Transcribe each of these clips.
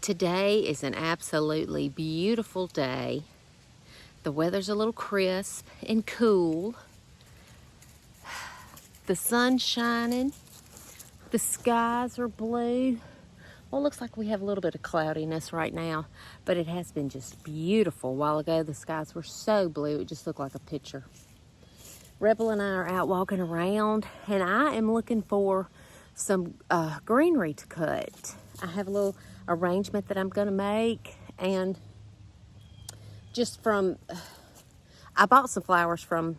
Today is an absolutely beautiful day. The weather's a little crisp and cool. The sun's shining. The skies are blue. Well, it looks like we have a little bit of cloudiness right now, but it has been just beautiful. A while ago, the skies were so blue, it just looked like a picture. Rebel and I are out walking around, and I am looking for some greenery to cut. I have a little arrangement that I'm going to make, and I bought some flowers from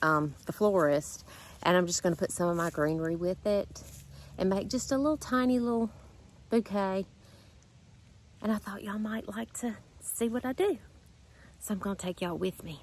the florist, and I'm just going to put some of my greenery with it and make just a little tiny little bouquet. And I thought y'all might like to see what I do, so I'm going to take y'all with me.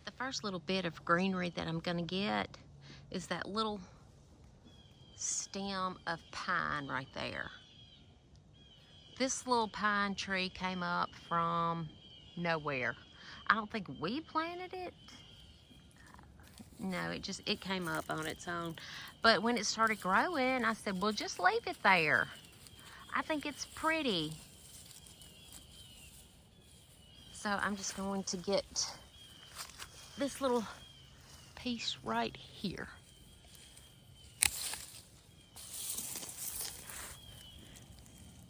The first little bit of greenery that I'm going to get is that little stem of pine right there. This little pine tree came up from nowhere. I don't think we planted it. No, it came up on its own. But when it started growing, I said, well, just leave it there. I think it's pretty. So I'm just going to get this little piece right here.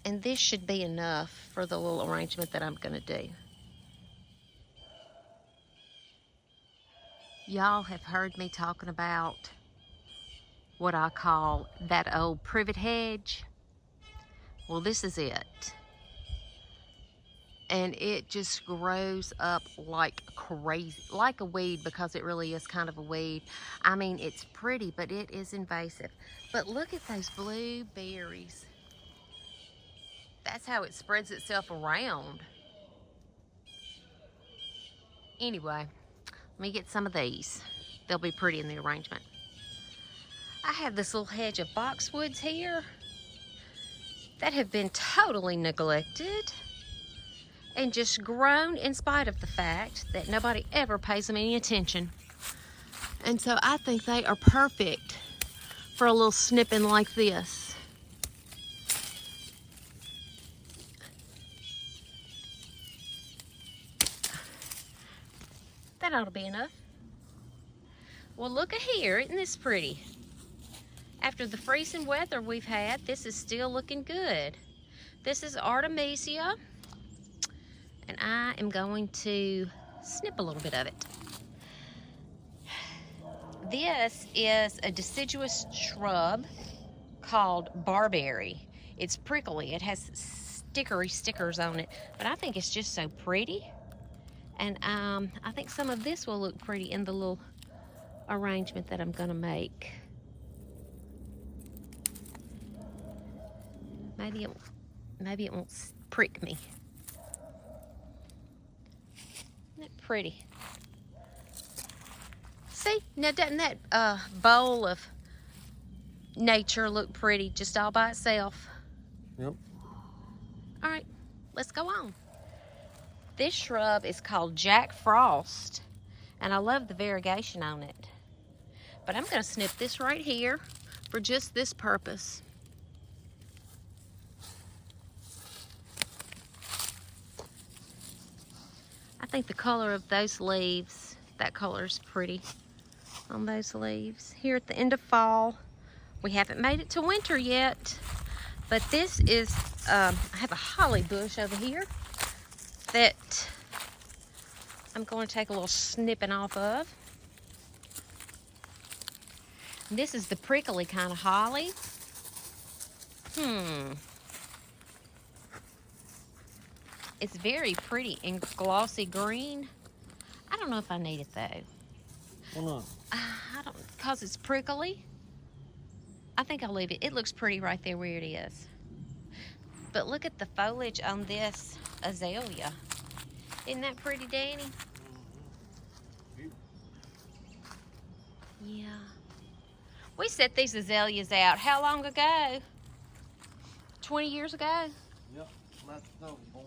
And this should be enough for the little arrangement that I'm gonna do. Y'all have heard me talking about what I call that old privet hedge. Well, this is it. And it just grows up like crazy, like a weed, because it really is kind of a weed. I mean, it's pretty, but it is invasive. But look at those blue berries. That's how it spreads itself around. Anyway, let me get some of these. They'll be pretty in the arrangement. I have this little hedge of boxwoods here that have been totally neglected and just grown in spite of the fact that nobody ever pays them any attention. And so I think they are perfect for a little snipping like this. That ought to be enough. Well, look at here, isn't this pretty? After the freezing weather we've had, this is still looking good. This is Artemisia, and I am going to snip a little bit of it. This is a deciduous shrub called barberry. It's prickly, it has stickers on it, but I think it's just so pretty. And I think some of this will look pretty in the little arrangement that I'm gonna make. Maybe it won't prick me. Isn't that pretty? See, now doesn't that bowl of nature look pretty just all by itself? Yep. All right, let's go on. This shrub is called Jack Frost, and I love the variegation on it. But I'm going to snip this right here for just this purpose. I think the color of those leaves, that color is pretty on those leaves. Here at the end of fall, we haven't made it to winter yet, but this is, I have a holly bush over here that I'm going to take a little snipping off of. This is the prickly kind of holly. It's very pretty and glossy green. I don't know if I need it though. Why not? I don't, because it's prickly. I think I'll leave it. It looks pretty right there where it is. But look at the foliage on this azalea. Isn't that pretty, Danny? Yeah. We set these azaleas out how long ago? 20 years ago? Yep, Matheson was born.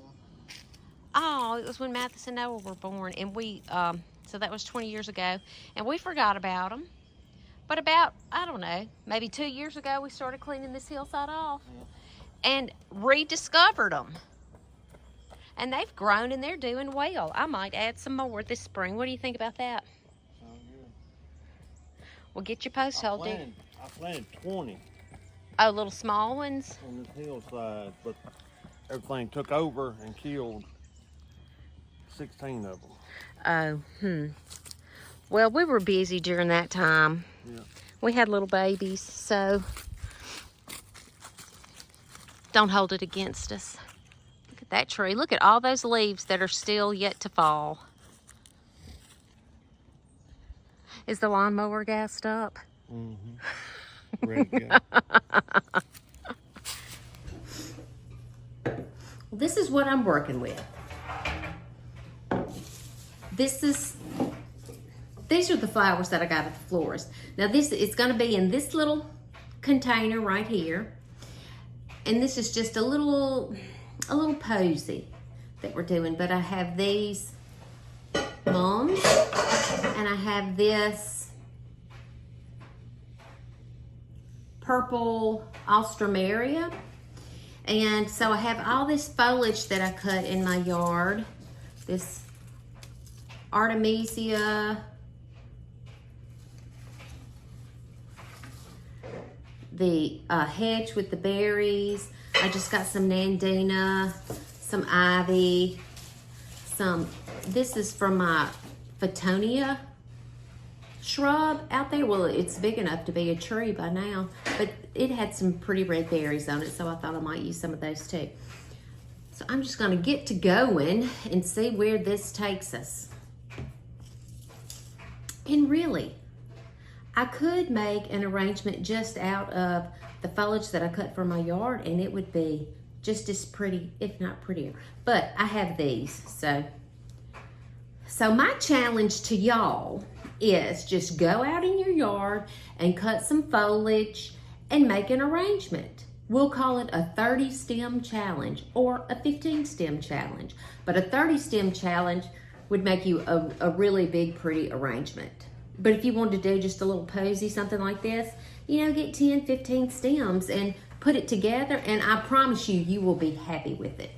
Oh, it was when Matheson and Noah were born, and we, so that was 20 years ago, and we forgot about them. But about, I don't know, maybe 2 years ago, we started cleaning this hillside off and rediscovered them. And they've grown and they're doing well. I might add some more this spring. What do you think about that? Sounds good. Well, get your post hole, dude. I planted 20 Oh, little small ones? on this hillside, but everything took over and killed 16 of them. Oh, Well, we were busy during that time. Yeah. We had little babies, so don't hold it against us. Look at that tree. Look at all those leaves that are still yet to fall. Is the lawnmower gassed up? Mm-hmm. Ready to go. Well, this is what I'm working with. These are the flowers that I got at the florist. Now this is going to be in this little container right here. And this is just a little posy that we're doing. But I have these mums and I have this purple alstroemeria. And so I have all this foliage that I cut in my yard. This Artemisia, the hedge with the berries. I just got some Nandina, some ivy, this is from my Photonia shrub out there. Well, it's big enough to be a tree by now, but it had some pretty red berries on it, so I thought I might use some of those too. So I'm just gonna get to going and see where this takes us. And really, I could make an arrangement just out of the foliage that I cut from my yard, and it would be just as pretty, if not prettier. But I have these, so my challenge to y'all is just go out in your yard and cut some foliage and make an arrangement. We'll call it a 30 stem challenge or a 15 stem challenge. But a 30 stem challenge would make you a really big, pretty arrangement. But if you wanted to do just a little posy, something like this, you know, get 10, 15 stems and put it together, and I promise you, you will be happy with it.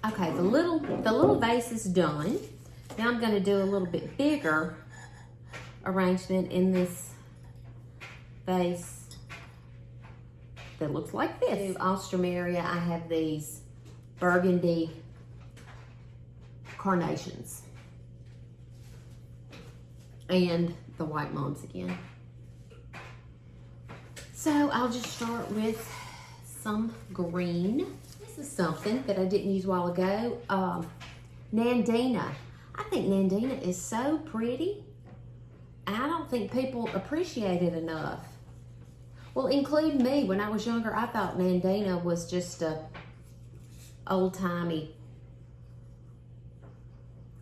Okay, the little vase is done. Now I'm gonna do a little bit bigger arrangement in this vase that looks like this. Alstroemeria, I have these burgundy carnations. And the white moms again. So I'll just start with some green. This is something that I didn't use a while ago. Nandina. I think Nandina is so pretty. I don't think people appreciate it enough. Well, include me. When I was younger, I thought Nandina was just a old-timey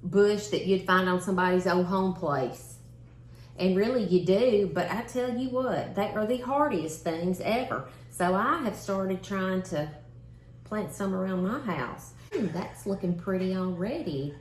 bush that you'd find on somebody's old home place. And really you do, but I tell you what, they are the hardiest things ever. So I have started trying to plant some around my house. That's looking pretty already.